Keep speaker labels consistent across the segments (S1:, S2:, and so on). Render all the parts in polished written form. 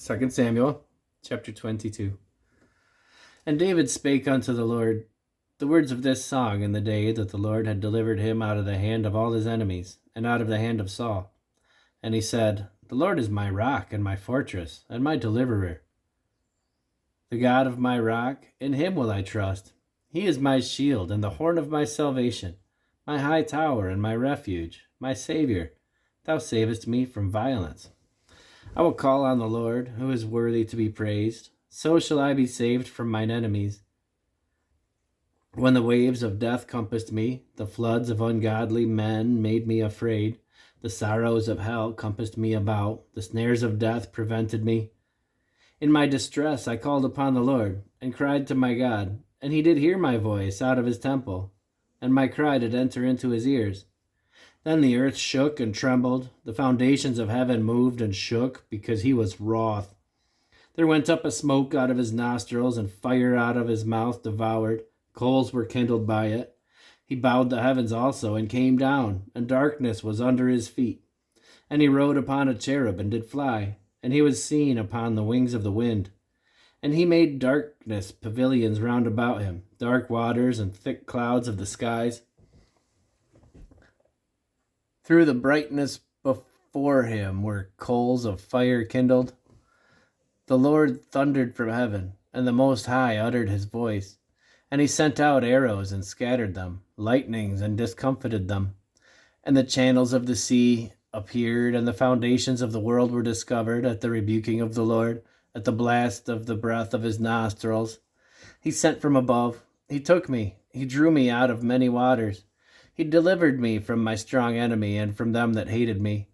S1: 2 Samuel chapter 22. And David spake unto the Lord the words of this song in the day that the Lord had delivered him out of the hand of all his enemies, and out of the hand of Saul. And he said, The Lord is my rock, and my fortress, and my deliverer. The God of my rock, in him will I trust. He is my shield, and the horn of my salvation, my high tower, and my refuge, my Savior. Thou savest me from violence. I will call on the Lord, who is worthy to be praised. So shall I be saved from mine enemies. When the waves of death compassed me, the floods of ungodly men made me afraid. The sorrows of hell compassed me about. The snares of death prevented me. In my distress I called upon the Lord, and cried to my God. And he did hear my voice out of his temple, and my cry did enter into his ears. Then the earth shook and trembled. The foundations of heaven moved and shook, because he was wroth. There went up a smoke out of his nostrils, and fire out of his mouth devoured. Coals were kindled by it. He bowed the heavens also, and came down, and darkness was under his feet. And he rode upon a cherub, and did fly, and he was seen upon the wings of the wind. And he made darkness pavilions round about him, dark waters and thick clouds of the skies. Through the brightness before him were coals of fire kindled. The Lord thundered from heaven, and the Most High uttered his voice. And he sent out arrows and scattered them, lightnings and discomfited them. And the channels of the sea appeared, and the foundations of the world were discovered at the rebuking of the Lord, at the blast of the breath of his nostrils. He sent from above. He took me. He drew me out of many waters. He delivered me from my strong enemy and from them that hated me,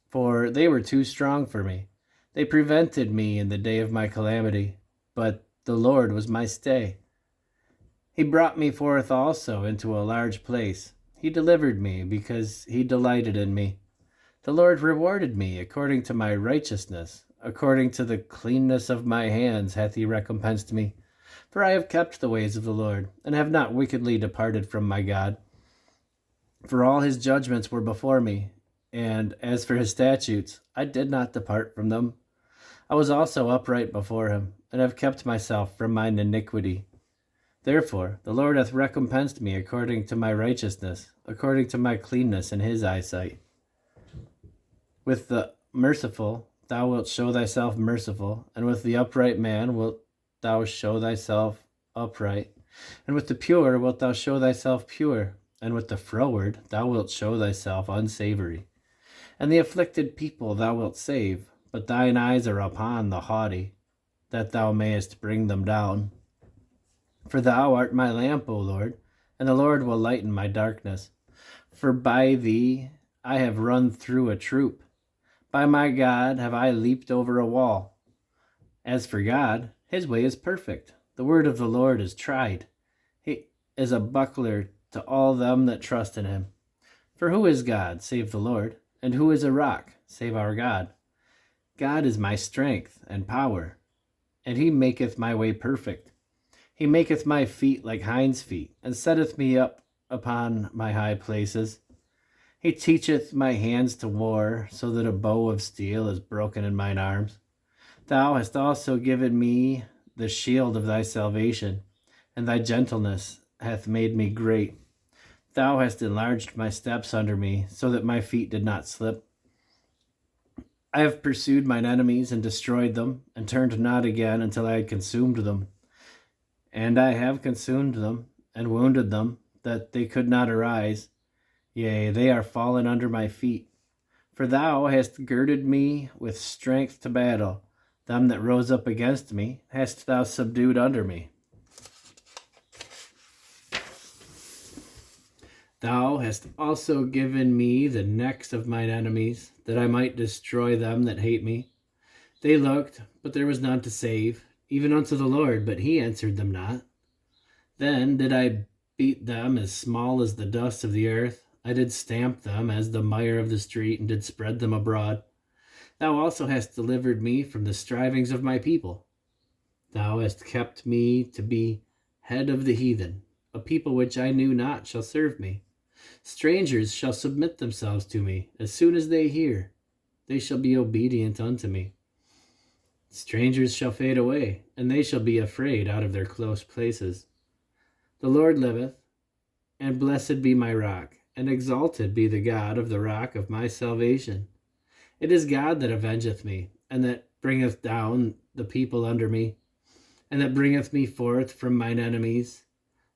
S1: for they were too strong for me. They prevented me in the day of my calamity, but the Lord was my stay. He brought me forth also into a large place. He delivered me because he delighted in me. The Lord rewarded me according to my righteousness. According to the cleanness of my hands hath he recompensed me. For I have kept the ways of the Lord, and have not wickedly departed from my God. For all his judgments were before me, and as for his statutes, I did not depart from them. I was also upright before him, and have kept myself from mine iniquity. Therefore the Lord hath recompensed me according to my righteousness, according to my cleanness in his eyesight. With the merciful thou wilt show thyself merciful, and with the upright man wilt thou show thyself upright, and with the pure wilt thou show thyself pure, and with the froward thou wilt show thyself unsavory. And the afflicted people thou wilt save, but thine eyes are upon the haughty, that thou mayest bring them down. For thou art my lamp, O Lord, and the Lord will lighten my darkness. For by thee I have run through a troop. By my God have I leaped over a wall. As for God, his way is perfect. The word of the Lord is tried. He is a buckler to all them that trust in him. For who is God, save the Lord? And who is a rock, save our God? God is my strength and power, and he maketh my way perfect. He maketh my feet like hinds' feet, and setteth me up upon my high places. He teacheth my hands to war, so that a bow of steel is broken in mine arms. Thou hast also given me the shield of thy salvation, and thy gentleness hath made me great. Thou hast enlarged my steps under me, so that my feet did not slip. I have pursued mine enemies and destroyed them, and turned not again until I had consumed them. And I have consumed them, and wounded them, that they could not arise. Yea, they are fallen under my feet. For thou hast girded me with strength to battle. Them that rose up against me hast thou subdued under me. Thou hast also given me the necks of mine enemies, that I might destroy them that hate me. They looked, but there was none to save, even unto the Lord, but he answered them not. Then did I beat them as small as the dust of the earth. I did stamp them as the mire of the street, and did spread them abroad. Thou also hast delivered me from the strivings of my people. Thou hast kept me to be head of the heathen. A people which I knew not shall serve me. Strangers shall submit themselves to me. As soon as they hear, they shall be obedient unto me. Strangers shall fade away, and they shall be afraid out of their close places. The Lord liveth, and blessed be my rock, and exalted be the God of the rock of my salvation. It is God that avengeth me, and that bringeth down the people under me, and that bringeth me forth from mine enemies.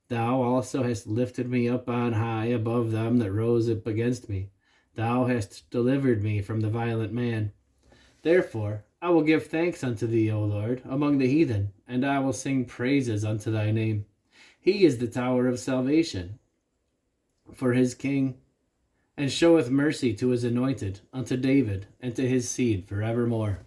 S1: Thou also hast lifted me up on high above them that rose up against me. Thou hast delivered me from the violent man. Therefore I will give thanks unto thee, O Lord, among the heathen, and I will sing praises unto thy name. He is the tower of salvation for his king, and showeth mercy to his anointed, unto David, and to his seed forevermore.